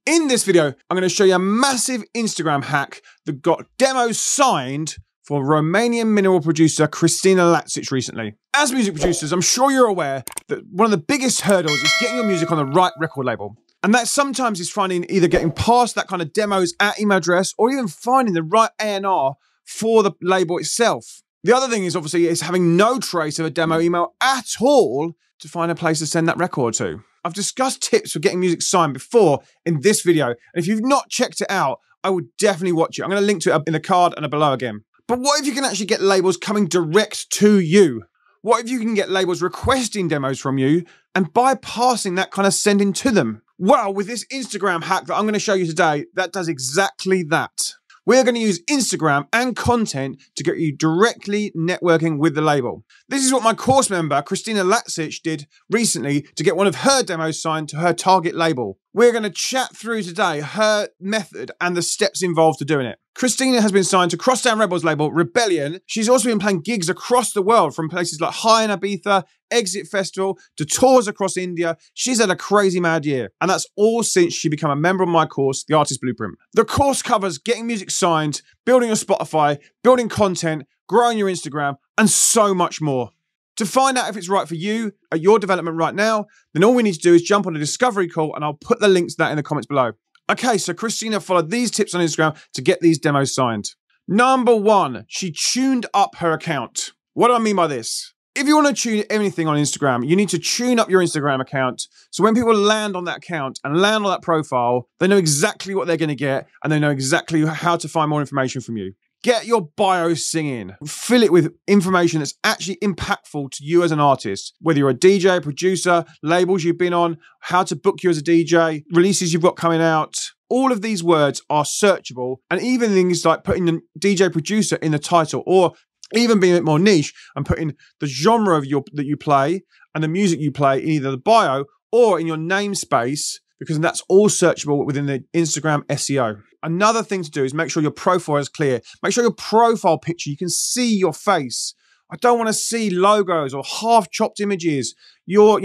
In this video, I'm going to show you a massive Instagram hack that got demos signed for Romanian mineral producer Christina Latsic recently. As music producers, I'm sure you're aware that one of the biggest hurdles is getting your music on the right record label. And that sometimes is finding either getting past that kind of demos at email address or even finding the right A&R for the label itself. The other thing is obviously is having no trace of a demo email at all to find a place to send that record to. I've discussed tips for getting music signed before in this video, and if you've not checked it out, I would definitely watch it. I'm going to link to it in the card and below again. But what if you can actually get labels coming direct to you? What if you can get labels requesting demos from you and bypassing that kind of sending to them? Well, with this Instagram hack that I'm going to show you today, that does exactly that. We're going to use Instagram and content to get you directly networking with the label. This is what my course member, Christina Latsic, did recently to get one of her demos signed to her target label. We're going to chat through today her method and the steps involved to doing it. Christina has been signed to Crosstown Rebels label Rebellion. She's also been playing gigs across the world from places like High in Ibiza, Exit Festival, to tours across India. She's had a crazy mad year. And that's all since she became a member of my course, The Artist Blueprint. The course covers getting music signed, building your Spotify, building content, growing your Instagram, and so much more. To find out if it's right for you at your development right now, then all we need to do is jump on a discovery call and I'll put the links to that in the comments below. Okay, so Christina followed these tips on Instagram to get these demos signed. Number one, she tuned up her account. What do I mean by this? If you want to tune anything on Instagram, you need to tune up your Instagram account. So when people land on that account and land on that profile, they know exactly what they're going to get and they know exactly how to find more information from you. Get your bio singing. Fill it with information that's actually impactful to you as an artist. Whether you're a DJ, producer, labels you've been on, how to book you as a DJ, releases you've got coming out. All of these words are searchable, and even things like putting the DJ producer in the title, or even being a bit more niche and putting the genre of that you play and the music you play in either the bio or in your namespace, because that's all searchable within the Instagram SEO. Another thing to do is make sure your profile is clear. Make sure your profile picture, you can see your face. I don't want to see logos or half-chopped images. Your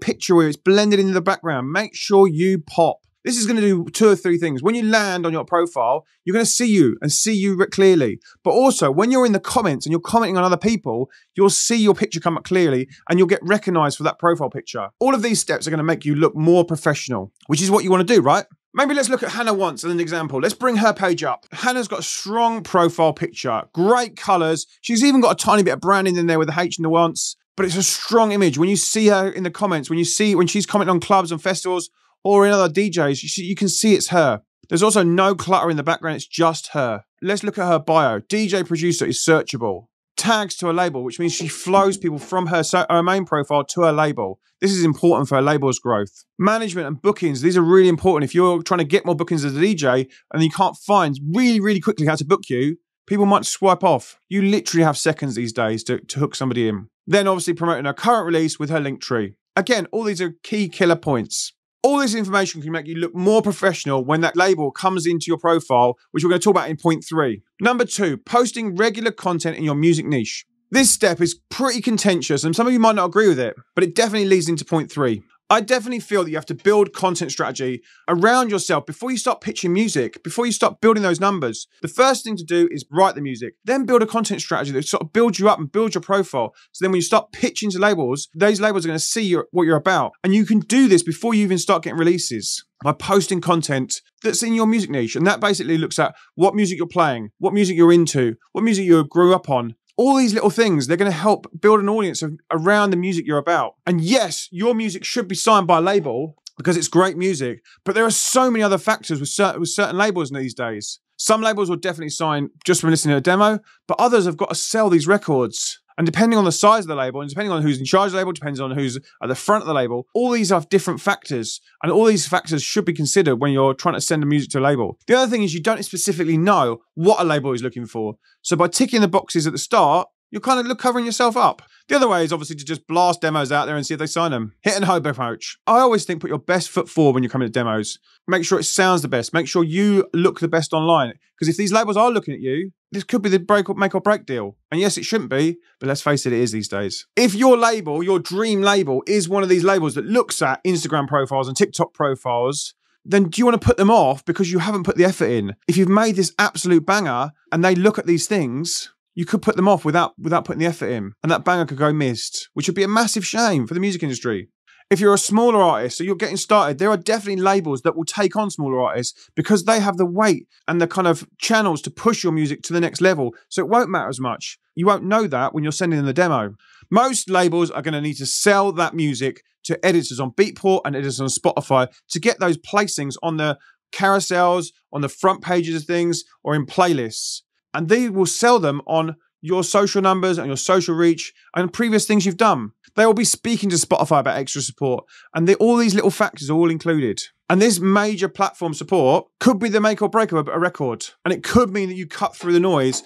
picture where it's blended into the background. Make sure you pop. This is going to do 2 or 3 things. When you land on your profile, you're going to see you and see you clearly. But also, when you're in the comments and you're commenting on other people, you'll see your picture come up clearly and you'll get recognized for that profile picture. All of these steps are going to make you look more professional, which is what you want to do, right? Maybe let's look at Hannah Once as an example. Let's bring her page up. Hannah's got a strong profile picture, great colors. She's even got a tiny bit of branding in there with the H and the Once, but it's a strong image. When you see her in the comments, when she's commenting on clubs and festivals, or in other DJs, you can see it's her. There's also no clutter in the background, it's just her. Let's look at her bio. DJ producer is searchable. Tags to a label, which means she flows people from her main profile to her label. This is important for her label's growth. Management and bookings, these are really important. If you're trying to get more bookings as a DJ and you can't find really quickly how to book you, people might swipe off. You literally have seconds these days to hook somebody in. Then obviously promoting her current release with her link tree. Again, all these are key killer points. All this information can make you look more professional when that label comes into your profile, which we're going to talk about in point 3. Number 2, posting regular content in your music niche. This step is pretty contentious and some of you might not agree with it, but it definitely leads into point 3. I definitely feel that you have to build content strategy around yourself before you start pitching music, before you start building those numbers. The first thing to do is write the music, then build a content strategy that sort of builds you up and builds your profile. So then when you start pitching to labels, those labels are going to see what you're about. And you can do this before you even start getting releases by posting content that's in your music niche. And that basically looks at what music you're playing, what music you're into, what music you grew up on. All these little things, they're going to help build an audience around the music you're about. And yes, your music should be signed by a label because it's great music, but there are so many other factors with certain labels these days. Some labels will definitely sign just from listening to a demo, but others have got to sell these records. And depending on the size of the label, and depending on who's in charge of the label, depends on who's at the front of the label, all these have different factors. And all these factors should be considered when you're trying to send the music to a label. The other thing is you don't specifically know what a label is looking for. So by ticking the boxes at the start, you're kind of covering yourself up. The other way is obviously to just blast demos out there and see if they sign them. Hit and hope approach. I always think put your best foot forward when you're coming to demos. Make sure it sounds the best. Make sure you look the best online. Because if these labels are looking at you, this could be the make or break deal. And yes, it shouldn't be, but let's face it, it is these days. If your label, your dream label, is one of these labels that looks at Instagram profiles and TikTok profiles, then do you want to put them off because you haven't put the effort in? If you've made this absolute banger and they look at these things, you could put them off without putting the effort in, and that banger could go missed, which would be a massive shame for the music industry. If you're a smaller artist, so you're getting started, there are definitely labels that will take on smaller artists because they have the weight and the kind of channels to push your music to the next level. So it won't matter as much. You won't know that when you're sending them the demo. Most labels are going to need to sell that music to editors on Beatport and editors on Spotify to get those placings on the carousels, on the front pages of things, or in playlists. And they will sell them on your social numbers and your social reach and previous things you've done. They will be speaking to Spotify about extra support, and all these little factors are all included. And this major platform support could be the make or break of a record. And it could mean that you cut through the noise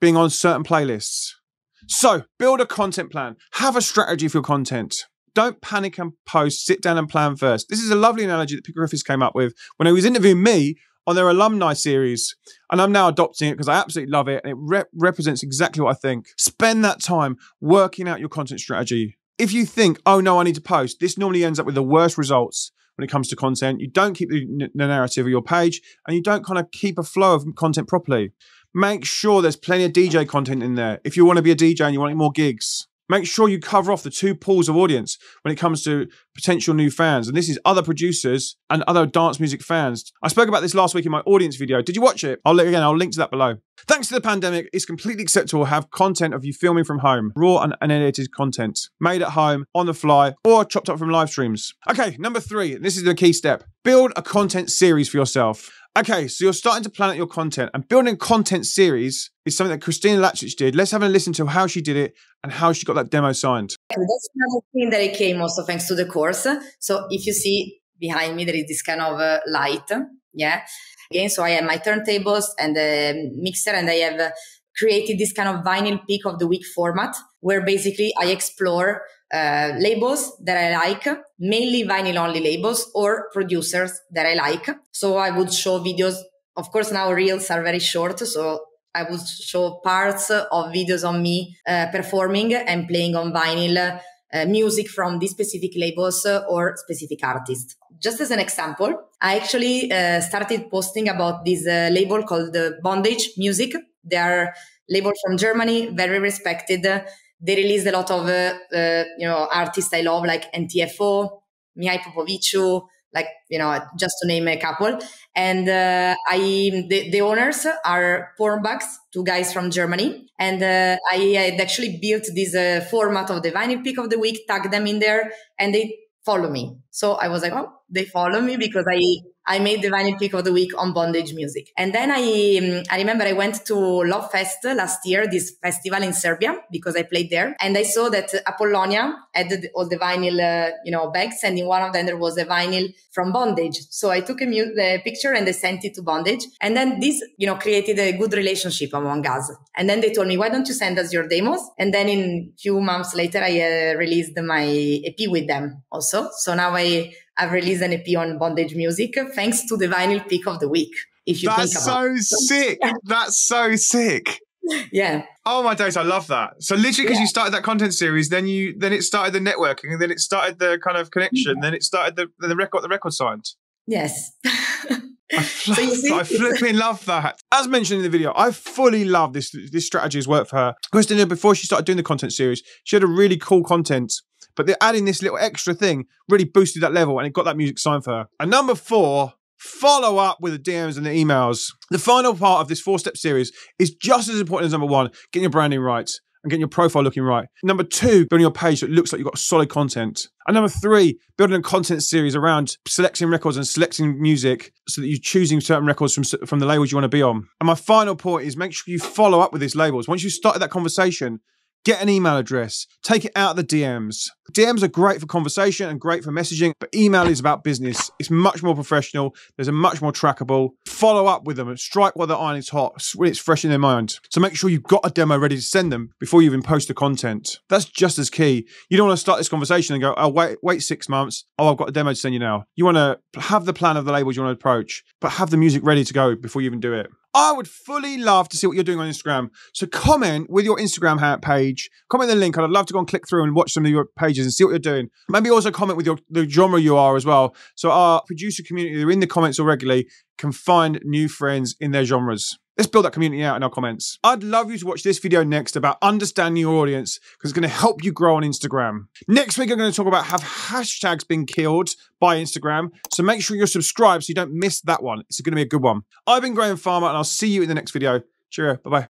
being on certain playlists. So build a content plan. Have a strategy for your content. Don't panic and post. Sit down and plan first. This is a lovely analogy that Pete Griffiths came up with when he was interviewing me on their alumni series. And I'm now adopting it because I absolutely love it. And it represents exactly what I think. Spend that time working out your content strategy. If you think, oh no, I need to post, this normally ends up with the worst results when it comes to content. You don't keep the narrative of your page, and you don't kind of keep a flow of content properly. Make sure there's plenty of DJ content in there. If you want to be a DJ and you want more gigs, make sure you cover off the two pools of audience when it comes to potential new fans. And this is other producers and other dance music fans. I spoke about this last week in my audience video. Did you watch it? I'll link to that below. Thanks to the pandemic, it's completely acceptable to have content of you filming from home, raw and unedited content, made at home, on the fly, or chopped up from live streams. Okay, number 3, this is the key step. Build a content series for yourself. Okay, so you're starting to plan out your content, and building a content series is something that Christina Latsich did. Let's have a listen to how she did it and how she got that demo signed. That's another thing that it came also thanks to the course. So if you see behind me, there is this kind of light. Yeah. Again, so I have my turntables and the mixer, and I have created this kind of vinyl pick of the week format where basically I explore labels that I like, mainly vinyl only labels, or producers that I like. So I would show videos. Of course, now reels are very short. So I would show parts of videos on me performing and playing on vinyl music from these specific labels or specific artists. Just as an example, I actually started posting about this label called Bondage Music. They are label from Germany, very respected. They released a lot of artists I love, like NTFO, Mihai Popoviciu, like, just to name a couple. And the owners are Pornbugs, 2 guys from Germany. And I had actually built this format of the vinyl pick of the week, tagged them in there, and they follow me. So I was like, oh, they follow me because I made the vinyl pick of the week on Bondage Music. And then I remember I went to Love Fest last year, this festival in Serbia, because I played there. And I saw that Apollonia had all the vinyl, bags. And in one of them, there was a vinyl from Bondage. So I took a picture and I sent it to Bondage. And then this, created a good relationship among us. And then they told me, why don't you send us your demos? And then in a few months later, I released my EP with them also. So now I've released an EP on Bondage Music thanks to the vinyl pick of the week. If you think about it. That's so sick. That's so sick. Yeah. Oh my days, I love that. So literally, because you started that content series, then it started the networking, and then it started the kind of connection, then it started the record signed. Yes. I flipping love that. As mentioned in the video, I fully love this strategy has worked for her. Christina, before she started doing the content series, she had a really cool content, but they're adding this little extra thing really boosted that level, and it got that music signed for her. And number 4, follow up with the DMs and the emails. The final part of this 4-step series is just as important as number 1, getting your branding right and getting your profile looking right. Number 2, building your page so it looks like you've got solid content. And number 3, building a content series around selecting records and selecting music so that you're choosing certain records from the labels you want to be on. And my final point is make sure you follow up with these labels. Once you started that conversation, get an email address, take it out of the DMs. DMs are great for conversation and great for messaging, but email is about business. It's much more professional. There's a much more trackable. Follow up with them and strike while the iron is hot when it's fresh in their mind. So make sure you've got a demo ready to send them before you even post the content. That's just as key. You don't want to start this conversation and go, oh, wait 6 months. Oh, I've got a demo to send you now. You want to have the plan of the labels you want to approach, but have the music ready to go before you even do it. I would fully love to see what you're doing on Instagram. So comment with your Instagram page, comment the link. I'd love to go and click through and watch some of your pages and see what you're doing. Maybe also comment with the genre you are as well. So our producer community, they're in the comments regularly, can find new friends in their genres. Let's build that community out in our comments. I'd love you to watch this video next about understanding your audience because it's going to help you grow on Instagram. Next week, I'm going to talk about have hashtags been killed by Instagram. So make sure you're subscribed so you don't miss that one. It's going to be a good one. I've been Graham Farmer and I'll see you in the next video. Cheerio. Bye-bye.